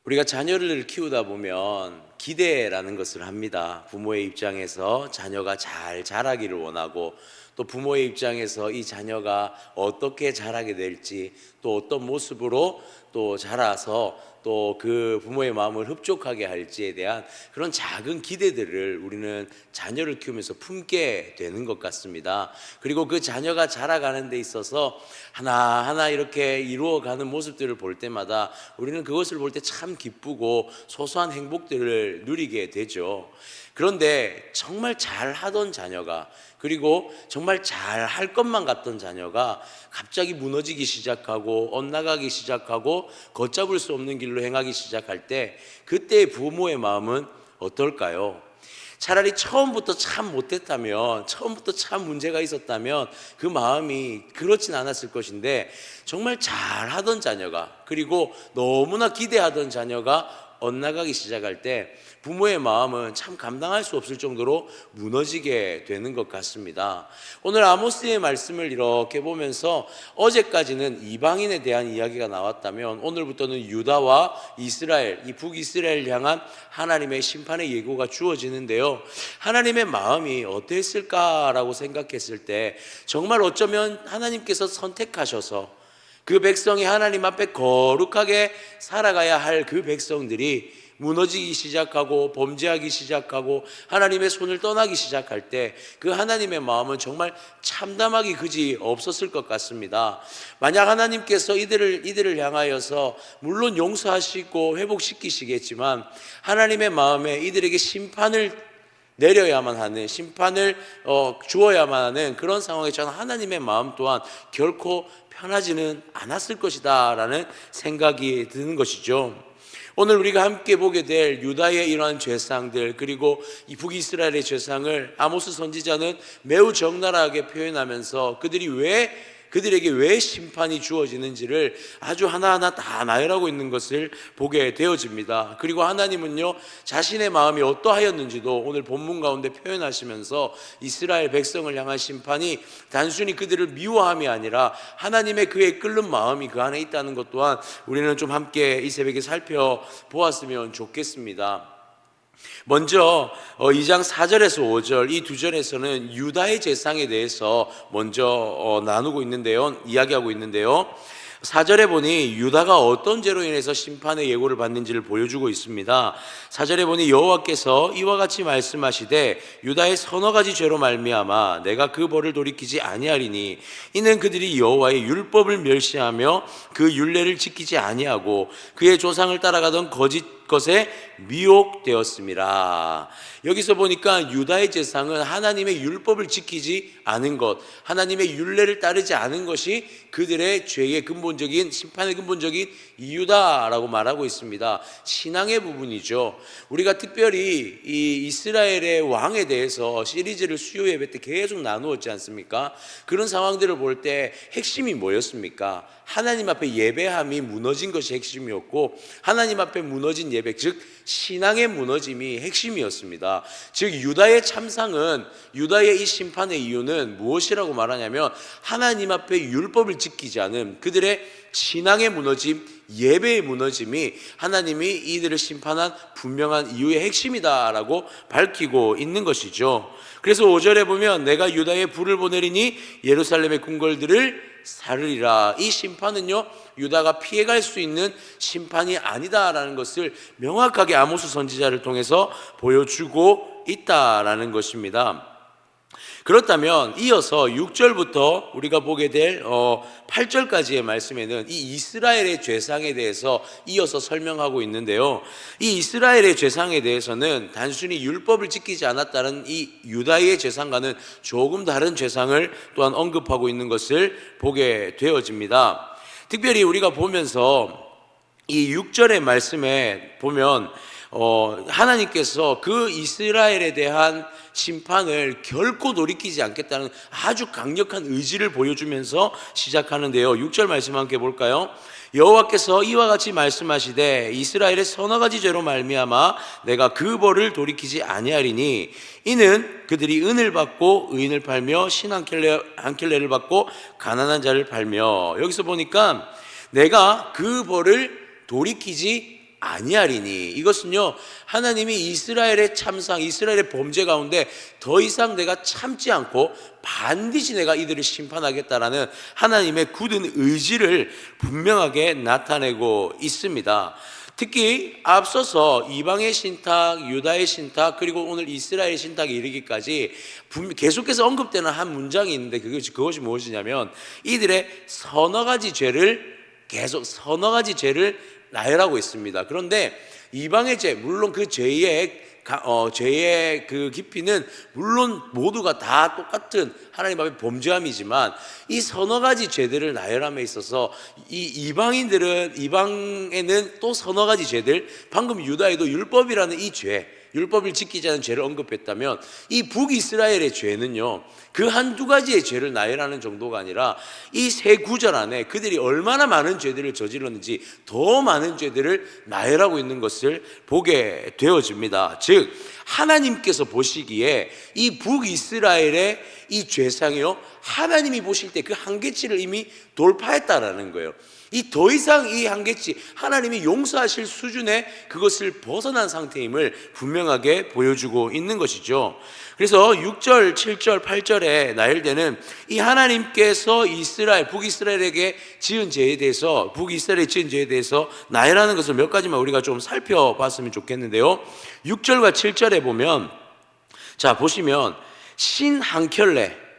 우리가 자녀를 키우다 보면 기대라는 것을 합니다. 부모의 입장에서 자녀가 잘 자라기를 원하고, 또 부모의 입장에서 이 자녀가 어떻게 자라게 될지, 또 어떤 모습으로 또 자라서 또 그 부모의 마음을 흡족하게 할지에 대한 그런 작은 기대들을 우리는 자녀를 키우면서 품게 되는 것 같습니다. 그리고 그 자녀가 자라가는 데 있어서 하나하나 이렇게 이루어가는 모습들을 볼 때마다 우리는 그것을 볼 때 참 기쁘고 소소한 행복들을 누리게 되죠. 그런데 정말 잘하던 자녀가, 그리고 정말 잘할 것만 같던 자녀가 갑자기 무너지기 시작하고 엇나가기 시작하고 걷잡을 수 없는 길로 행하기 시작할 때, 그때의 부모의 마음은 어떨까요? 차라리 처음부터 참 못했다면, 처음부터 참 문제가 있었다면 그 마음이 그렇진 않았을 것인데, 정말 잘하던 자녀가, 그리고 너무나 기대하던 자녀가 엇나가기 시작할 때 부모의 마음은 참 감당할 수 없을 정도로 무너지게 되는 것 같습니다. 오늘 아모스의 말씀을 이렇게 보면서 어제까지는 이방인에 대한 이야기가 나왔다면 오늘부터는 유다와 이스라엘, 이 북이스라엘 향한 하나님의 심판의 예고가 주어지는데요, 하나님의 마음이 어땠을까라고 생각했을 때 정말 어쩌면 하나님께서 선택하셔서 그 백성이 하나님 앞에 거룩하게 살아가야 할 그 백성들이 무너지기 시작하고 범죄하기 시작하고 하나님의 손을 떠나기 시작할 때 그 하나님의 마음은 정말 참담하기 그지 없었을 것 같습니다. 만약 하나님께서 이들을 향하여서 물론 용서하시고 회복시키시겠지만 하나님의 마음에 이들에게 심판을 내려야만 하는, 심판을 주어야만 하는 그런 상황에 저는 하나님의 마음 또한 결코 편하지는 않았을 것이다 라는 생각이 드는 것이죠. 오늘 우리가 함께 보게 될 유다의 이러한 죄상들, 그리고 이 북이스라엘의 죄상을 아모스 선지자는 매우 적나라하게 표현하면서 그들에게 왜 심판이 주어지는지를 아주 하나하나 다 나열하고 있는 것을 보게 되어집니다. 그리고 하나님은요, 자신의 마음이 어떠하였는지도 오늘 본문 가운데 표현하시면서 이스라엘 백성을 향한 심판이 단순히 그들을 미워함이 아니라 하나님의 그의 끓는 마음이 그 안에 있다는 것 또한 우리는 좀 함께 이 새벽에 살펴보았으면 좋겠습니다. 먼저 2장 4절에서 5절 이 두 절에서는 유다의 재상에 대해서 먼저 나누고 있는데요, 이야기하고 있는데요, 4절에 보니 유다가 어떤 죄로 인해서 심판의 예고를 받는지를 보여주고 있습니다. 4절에 보니 여호와께서 이와 같이 말씀하시되 유다의 서너 가지 죄로 말미암아 내가 그 벌을 돌이키지 아니하리니 이는 그들이 여호와의 율법을 멸시하며 그 율례를 지키지 아니하고 그의 조상을 따라가던 거짓 것에 미혹되었습니다. 여기서 보니까 유다의 재상은 하나님의 율법을 지키지 않은 것, 하나님의 율례를 따르지 않은 것이 그들의 죄의 근본적인, 심판의 근본적인 이유다라고 말하고 있습니다. 신앙의 부분이죠. 우리가 특별히 이 이스라엘의 왕에 대해서 시리즈를 수요 예배 때 계속 나누었지 않습니까? 그런 상황들을 볼 때 핵심이 뭐였습니까? 하나님 앞에 예배함이 무너진 것이 핵심이었고, 하나님 앞에 무너진 예배, 즉 신앙의 무너짐이 핵심이었습니다. 즉 유다의 참상은, 유다의 이 심판의 이유는 무엇이라고 말하냐면 하나님 앞에 율법을 지키지 않은 그들의 신앙의 무너짐, 예배의 무너짐이 하나님이 이들을 심판한 분명한 이유의 핵심이다라고 밝히고 있는 것이죠. 그래서 5절에 보면 내가 유다에 불을 보내리니 예루살렘의 궁궐들을 사르리라. 이 심판은요, 유다가 피해갈 수 있는 심판이 아니다라는 것을 명확하게 아모스 선지자를 통해서 보여주고 있다라는 것입니다. 그렇다면 이어서 6절부터 우리가 보게 될 8절까지의 말씀에는 이 이스라엘의 죄상에 대해서 이어서 설명하고 있는데요, 이 이스라엘의 죄상에 대해서는 단순히 율법을 지키지 않았다는 이 유다의 죄상과는 조금 다른 죄상을 또한 언급하고 있는 것을 보게 되어집니다. 특별히 우리가 보면서 이 6절의 말씀에 보면 하나님께서 그 이스라엘에 대한 심판을 결코 돌이키지 않겠다는 아주 강력한 의지를 보여주면서 시작하는데요, 6절 말씀 함께 볼까요? 여호와께서 이와 같이 말씀하시되 이스라엘의 서너 가지 죄로 말미암아 내가 그 벌을 돌이키지 아니하리니 이는 그들이 은을 받고 의인을 팔며 신 한 켤레를 받고 가난한 자를 팔며. 여기서 보니까 내가 그 벌을 돌이키지 아니하리니. 이것은요, 하나님이 이스라엘의 참상, 이스라엘의 범죄 가운데 더 이상 내가 참지 않고 반드시 내가 이들을 심판하겠다라는 하나님의 굳은 의지를 분명하게 나타내고 있습니다. 특히 앞서서 이방의 신탁, 유다의 신탁, 그리고 오늘 이스라엘 신탁에 이르기까지 계속해서 언급되는 한 문장이 있는데 그것이 무엇이냐면, 이들의 서너 가지 죄를 나열하고 있습니다. 그런데 이방의 죄, 물론 그 죄의 그 깊이는 물론 모두가 다 똑같은 하나님 앞에 범죄함이지만, 이 서너 가지 죄들을 나열함에 있어서 이방에는 또 서너 가지 죄들, 방금 유다에도 율법이라는 이 죄, 율법을 지키지 않은 죄를 언급했다면, 이 북이스라엘의 죄는요, 그 한두 가지의 죄를 나열하는 정도가 아니라 이 세 구절 안에 그들이 얼마나 많은 죄들을 저질렀는지 더 많은 죄들을 나열하고 있는 것을 보게 되어집니다. 즉, 하나님께서 보시기에 이 북이스라엘의 이 죄상이요, 하나님이 보실 때 그 한계치를 이미 돌파했다라는 거예요. 더 이상 이 한계치, 하나님이 용서하실 수준의 그것을 벗어난 상태임을 분명하게 보여주고 있는 것이죠. 그래서 6절, 7절, 8절에 나열되는 이 하나님께서 북이스라엘에게 지은 죄에 대해서, 북이스라엘에 지은 죄에 대해서 나열하는 것을 몇 가지만 우리가 좀 살펴봤으면 좋겠는데요. 6절과 7절에 보면, 자, 보시면 신 한 켤레,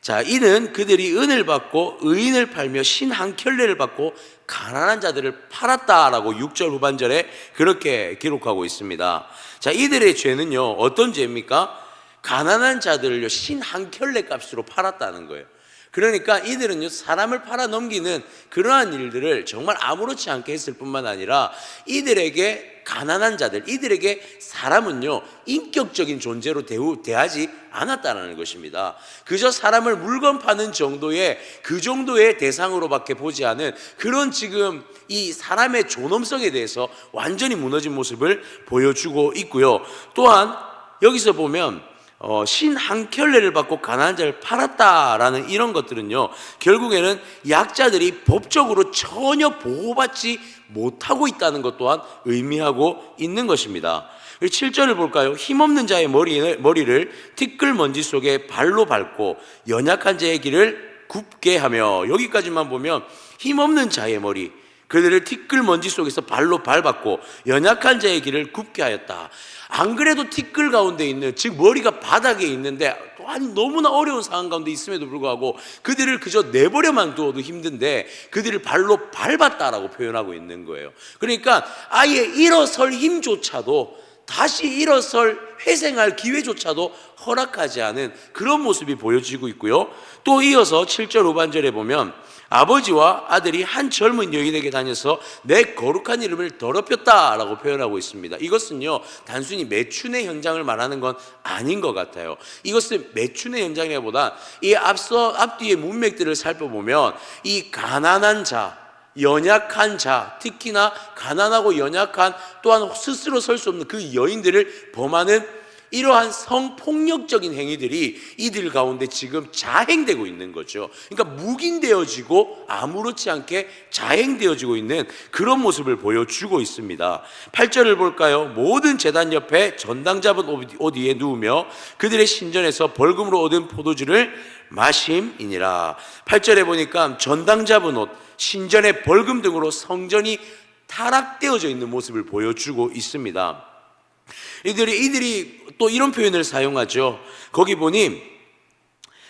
자, 이는 그들이 은을 받고 의인을 팔며 신 한 켤레를 받고 가난한 자들을 팔았다라고 6절 후반절에 그렇게 기록하고 있습니다. 자, 이들의 죄는요, 어떤 죄입니까? 가난한 자들을요, 신 한 켤레 값으로 팔았다는 거예요. 그러니까 이들은요, 사람을 팔아 넘기는 그러한 일들을 정말 아무렇지 않게 했을 뿐만 아니라, 이들에게 가난한 자들, 이들에게 사람은요, 인격적인 존재로 대하지 않았다는 것입니다. 그저 사람을 물건 파는 정도의, 그 정도의 대상으로밖에 보지 않은 그런, 지금 이 사람의 존엄성에 대해서 완전히 무너진 모습을 보여주고 있고요. 또한 여기서 보면 신 한 켤레를 받고 가난한 자를 팔았다라는 이런 것들은요, 결국에는 약자들이 법적으로 전혀 보호받지 못하고 있다는 것 또한 의미하고 있는 것입니다. 7절을 볼까요? 힘없는 자의 머리를 티끌먼지 속에 발로 밟고 연약한 자의 길을 굽게 하며, 여기까지만 보면 힘없는 자의 머리, 그들을 티끌먼지 속에서 발로 밟았고 연약한 자의 길을 굽게 하였다. 안 그래도 티끌 가운데 있는, 즉 머리가 바닥에 있는데 또한 너무나 어려운 상황 가운데 있음에도 불구하고 그들을 그저 내버려만 두어도 힘든데 그들을 발로 밟았다라고 표현하고 있는 거예요. 그러니까 아예 일어설 힘조차도, 다시 일어설 회생할 기회조차도 허락하지 않은 그런 모습이 보여지고 있고요. 또 이어서 7절 후반절에 보면 아버지와 아들이 한 젊은 여인에게 다녀서 내 거룩한 이름을 더럽혔다라고 표현하고 있습니다. 이것은요, 단순히 매춘의 현장을 말하는 건 아닌 것 같아요. 이것은 매춘의 현장이보다 이 앞뒤의 문맥들을 살펴보면 이 가난한 자, 연약한 자, 특히나 가난하고 연약한, 또한 스스로 설 수 없는 그 여인들을 범하는 이러한 성폭력적인 행위들이 이들 가운데 지금 자행되고 있는 거죠. 그러니까 묵인되어지고 아무렇지 않게 자행되어지고 있는 그런 모습을 보여주고 있습니다. 8절을 볼까요? 모든 제단 옆에 전당 잡은 옷 위에 누우며 그들의 신전에서 벌금으로 얻은 포도주를 마심이니라. 8절에 보니까 전당 잡은 옷, 신전의 벌금 등으로 성전이 타락되어져 있는 모습을 보여주고 있습니다. 이들이 또 이런 표현을 사용하죠. 거기 보니,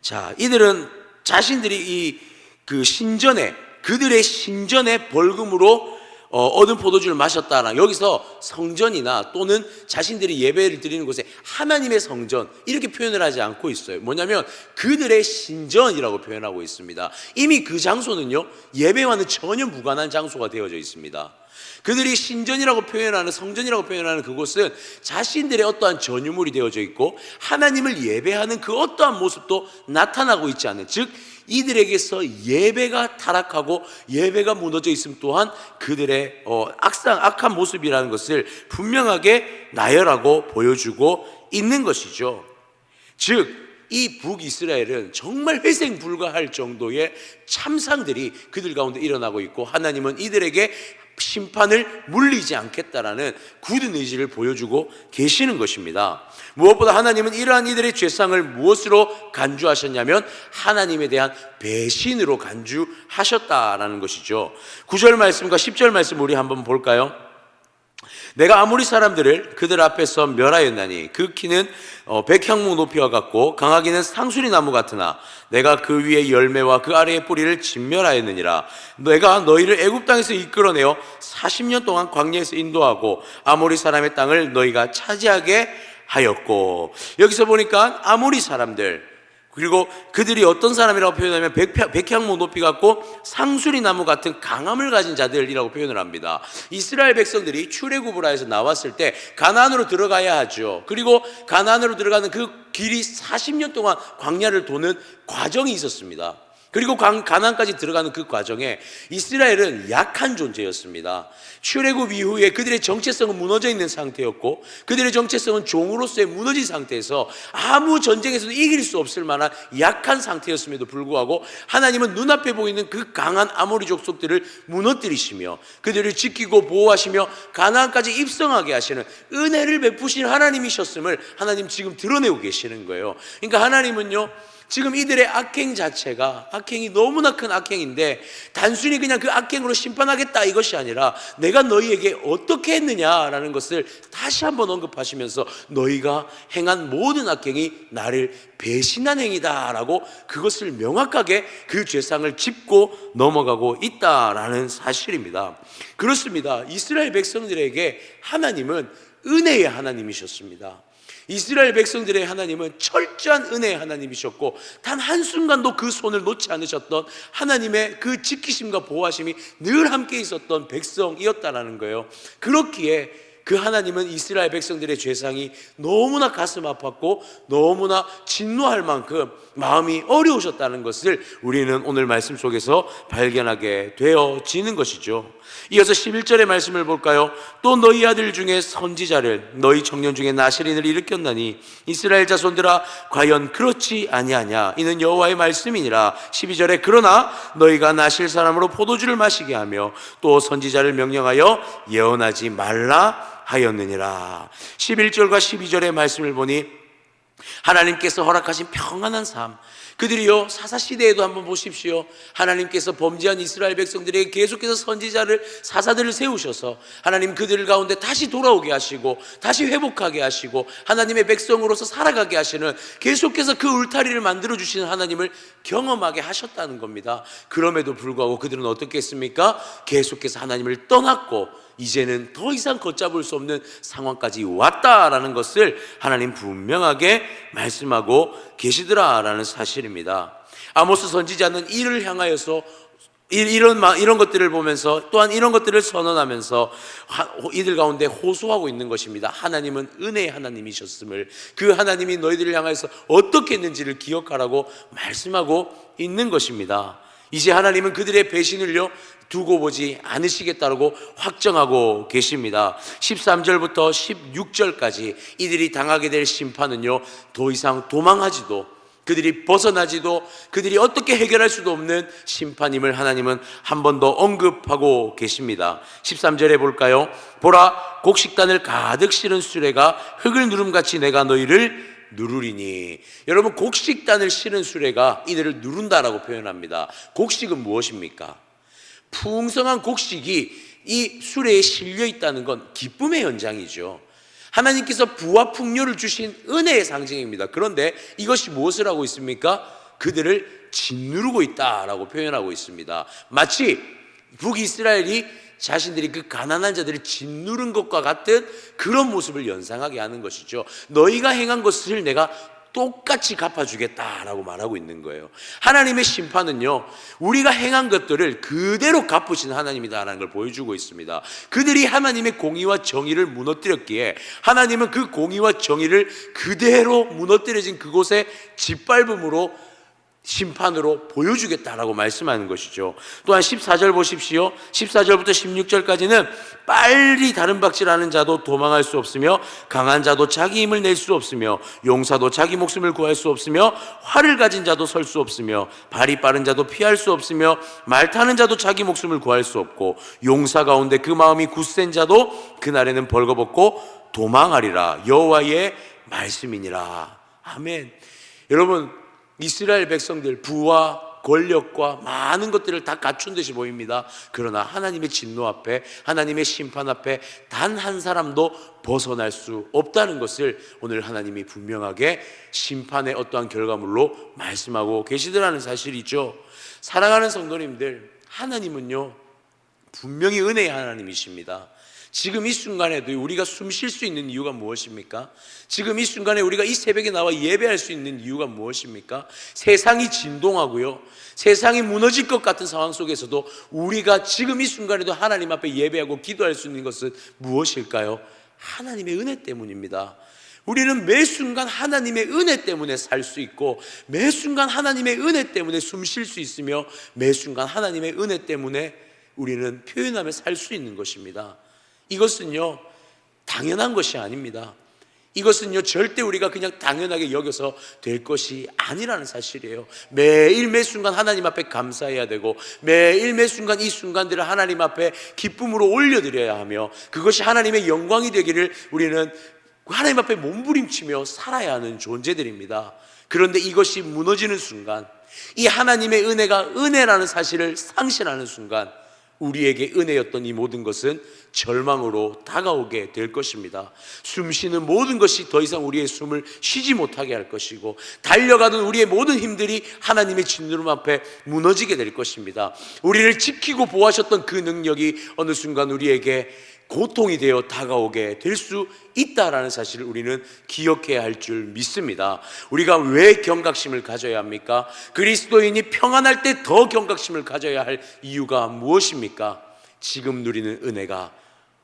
자, 이들은 자신들이 그들의 신전의 벌금으로 얻은 포도주를 마셨다라. 여기서 성전이나 또는 자신들이 예배를 드리는 곳에 하나님의 성전, 이렇게 표현을 하지 않고 있어요. 뭐냐면 그들의 신전이라고 표현하고 있습니다. 이미 그 장소는요, 예배와는 전혀 무관한 장소가 되어져 있습니다. 그들이 신전이라고 표현하는, 성전이라고 표현하는 그곳은 자신들의 어떠한 전유물이 되어져 있고 하나님을 예배하는 그 어떠한 모습도 나타나고 있지 않는, 즉 이들에게서 예배가 타락하고 예배가 무너져 있음 또한 그들의 악한 모습이라는 것을 분명하게 나열하고 보여주고 있는 것이죠. 즉 이 북이스라엘은 정말 회생 불가할 정도의 참상들이 그들 가운데 일어나고 있고, 하나님은 이들에게 심판을 물리지 않겠다라는 굳은 의지를 보여주고 계시는 것입니다. 무엇보다 하나님은 이러한 이들의 죄상을 무엇으로 간주하셨냐면 하나님에 대한 배신으로 간주하셨다라는 것이죠. 9절 말씀과 10절 말씀 우리 한번 볼까요? 내가 아모리 사람들을 그들 앞에서 멸하였나니 그 키는 백향목 높이와 같고 강하기는 상수리 나무 같으나 내가 그 위에 열매와 그 아래의 뿌리를 진멸하였느니라. 내가 너희를 애굽 땅에서 이끌어내어 40년 동안 광야에서 인도하고 아모리 사람의 땅을 너희가 차지하게 하였고, 여기서 보니까 아모리 사람들, 그리고 그들이 어떤 사람이라고 표현하면 백향목 높이 같고 상수리 나무 같은 강함을 가진 자들이라고 표현을 합니다. 이스라엘 백성들이 출애굽을 하여서 나왔을 때 가나안으로 들어가야 하죠. 그리고 가나안으로 들어가는 그 길이 40년 동안 광야를 도는 과정이 있었습니다. 그리고 가나안까지 들어가는 그 과정에 이스라엘은 약한 존재였습니다. 출애굽 이후에 그들의 정체성은 무너져 있는 상태였고 그들의 정체성은 종으로서의 무너진 상태에서 아무 전쟁에서도 이길 수 없을 만한 약한 상태였음에도 불구하고 하나님은 눈앞에 보이는 그 강한 아모리 족속들을 무너뜨리시며 그들을 지키고 보호하시며 가나안까지 입성하게 하시는 은혜를 베푸신 하나님이셨음을 하나님 지금 드러내고 계시는 거예요. 그러니까 하나님은요, 지금 이들의 악행 자체가, 악행이 너무나 큰 악행인데 단순히 그냥 그 악행으로 심판하겠다 이것이 아니라 내가 너희에게 어떻게 했느냐라는 것을 다시 한번 언급하시면서 너희가 행한 모든 악행이 나를 배신한 행위다라고 그것을 명확하게 그 죄상을 짚고 넘어가고 있다라는 사실입니다. 그렇습니다. 이스라엘 백성들에게 하나님은 은혜의 하나님이셨습니다. 이스라엘 백성들의 하나님은 철저한 은혜의 하나님이셨고 단 한순간도 그 손을 놓지 않으셨던 하나님의 그 지키심과 보호하심이 늘 함께 있었던 백성이었다라는 거예요. 그렇기에 그 하나님은 이스라엘 백성들의 죄상이 너무나 가슴 아팠고 너무나 진노할 만큼 마음이 어려우셨다는 것을 우리는 오늘 말씀 속에서 발견하게 되어지는 것이죠. 이어서 11절의 말씀을 볼까요? 또 너희 아들 중에 선지자를 너희 청년 중에 나실인을 일으켰나니 이스라엘 자손들아 과연 그렇지 아니하냐? 이는 여호와의 말씀이니라. 12절에 그러나 너희가 나실 사람으로 포도주를 마시게 하며 또 선지자를 명령하여 예언하지 말라 하였느니라. 11절과 12절의 말씀을 보니 하나님께서 허락하신 평안한 삶, 그들이요 사사시대에도 한번 보십시오. 하나님께서 범죄한 이스라엘 백성들에게 계속해서 선지자를, 사사들을 세우셔서 하나님 그들 가운데 다시 돌아오게 하시고 다시 회복하게 하시고 하나님의 백성으로서 살아가게 하시는, 계속해서 그 울타리를 만들어주시는 하나님을 경험하게 하셨다는 겁니다. 그럼에도 불구하고 그들은 어떻게 했습니까? 계속해서 하나님을 떠났고 이제는 더 이상 걷잡을 수 없는 상황까지 왔다라는 것을 하나님 분명하게 말씀하고 계시더라라는 사실입니다. 아모스 선지자는 이를 향하여서 이런 것들을 보면서 또한 이런 것들을 선언하면서 이들 가운데 호소하고 있는 것입니다. 하나님은 은혜의 하나님이셨음을, 그 하나님이 너희들을 향하여서 어떻게 했는지를 기억하라고 말씀하고 있는 것입니다. 이제 하나님은 그들의 배신을요 두고 보지 않으시겠다고 확정하고 계십니다. 13절부터 16절까지 이들이 당하게 될 심판은요 더 이상 도망하지도, 그들이 벗어나지도, 그들이 어떻게 해결할 수도 없는 심판임을 하나님은 한 번 더 언급하고 계십니다. 13절에 볼까요? 보라, 곡식단을 가득 실은 수레가 흙을 누름같이 내가 너희를 누르리니. 여러분, 곡식단을 실은 수레가 이들을 누른다라고 표현합니다. 곡식은 무엇입니까? 풍성한 곡식이 이 수레에 실려 있다는 건 기쁨의 현장이죠. 하나님께서 부와 풍요를 주신 은혜의 상징입니다. 그런데 이것이 무엇을 하고 있습니까? 그들을 짓누르고 있다라고 표현하고 있습니다. 마치 북이스라엘이 자신들이 그 가난한 자들을 짓누른 것과 같은 그런 모습을 연상하게 하는 것이죠. 너희가 행한 것을 내가 똑같이 갚아주겠다라고 말하고 있는 거예요. 하나님의 심판은요 우리가 행한 것들을 그대로 갚으신 하나님이다라는 걸 보여주고 있습니다. 그들이 하나님의 공의와 정의를 무너뜨렸기에 하나님은 그 공의와 정의를 그대로 무너뜨려진 그곳에 짓밟음으로 심판으로 보여주겠다라고 말씀하는 것이죠. 또한 14절 보십시오. 14절부터 16절까지는 빨리 다른 박질하는 자도 도망할 수 없으며 강한 자도 자기 힘을 낼 수 없으며 용사도 자기 목숨을 구할 수 없으며 활을 가진 자도 설 수 없으며 발이 빠른 자도 피할 수 없으며 말 타는 자도 자기 목숨을 구할 수 없고 용사 가운데 그 마음이 굳센 자도 그날에는 벌거벗고 도망하리라. 여호와의 말씀이니라. 아멘. 여러분, 이스라엘 백성들 부와 권력과 많은 것들을 다 갖춘 듯이 보입니다. 그러나 하나님의 진노 앞에, 하나님의 심판 앞에 단 한 사람도 벗어날 수 없다는 것을 오늘 하나님이 분명하게 심판의 어떠한 결과물로 말씀하고 계시더라는 사실이죠. 사랑하는 성도님들, 하나님은요 분명히 은혜의 하나님이십니다. 지금 이 순간에도 우리가 숨 쉴 수 있는 이유가 무엇입니까? 지금 이 순간에 우리가 이 새벽에 나와 예배할 수 있는 이유가 무엇입니까? 세상이 진동하고요, 세상이 무너질 것 같은 상황 속에서도 우리가 지금 이 순간에도 하나님 앞에 예배하고 기도할 수 있는 것은 무엇일까요? 하나님의 은혜 때문입니다. 우리는 매 순간 하나님의 은혜 때문에 살 수 있고, 매 순간 하나님의 은혜 때문에 숨 쉴 수 있으며, 매 순간 하나님의 은혜 때문에 우리는 표현하며 살 수 있는 것입니다. 이것은요 당연한 것이 아닙니다. 이것은요 절대 우리가 그냥 당연하게 여겨서 될 것이 아니라는 사실이에요. 매일 매 순간 하나님 앞에 감사해야 되고, 매일 매 순간 이 순간들을 하나님 앞에 기쁨으로 올려드려야 하며, 그것이 하나님의 영광이 되기를 우리는 하나님 앞에 몸부림치며 살아야 하는 존재들입니다. 그런데 이것이 무너지는 순간, 이 하나님의 은혜가 은혜라는 사실을 상실하는 순간, 우리에게 은혜였던 이 모든 것은 절망으로 다가오게 될 것입니다. 숨 쉬는 모든 것이 더 이상 우리의 숨을 쉬지 못하게 할 것이고, 달려가던 우리의 모든 힘들이 하나님의 진노름 앞에 무너지게 될 것입니다. 우리를 지키고 보호하셨던 그 능력이 어느 순간 우리에게 고통이 되어 다가오게 될 수 있다라는 사실을 우리는 기억해야 할 줄 믿습니다. 우리가 왜 경각심을 가져야 합니까? 그리스도인이 평안할 때 더 경각심을 가져야 할 이유가 무엇입니까? 지금 누리는 은혜가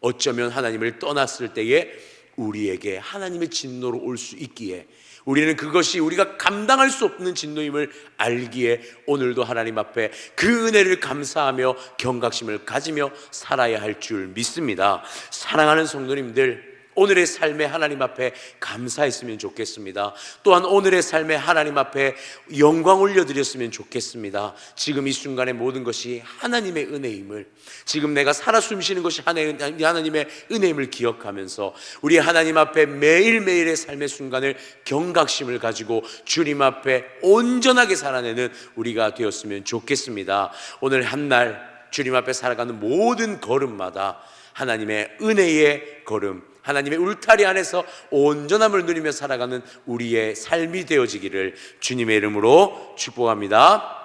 어쩌면 하나님을 떠났을 때에 우리에게 하나님의 진노로 올 수 있기에, 우리는 그것이 우리가 감당할 수 없는 진노임을 알기에 오늘도 하나님 앞에 그 은혜를 감사하며 경각심을 가지며 살아야 할 줄 믿습니다. 사랑하는 성도님들, 오늘의 삶에 하나님 앞에 감사했으면 좋겠습니다. 또한 오늘의 삶에 하나님 앞에 영광 올려드렸으면 좋겠습니다. 지금 이 순간의 모든 것이 하나님의 은혜임을, 지금 내가 살아 숨쉬는 것이 하나님의 은혜임을 기억하면서 우리 하나님 앞에 매일매일의 삶의 순간을 경각심을 가지고 주님 앞에 온전하게 살아내는 우리가 되었으면 좋겠습니다. 오늘 한날 주님 앞에 살아가는 모든 걸음마다 하나님의 은혜의 걸음, 하나님의 울타리 안에서 온전함을 누리며 살아가는 우리의 삶이 되어지기를 주님의 이름으로 축복합니다.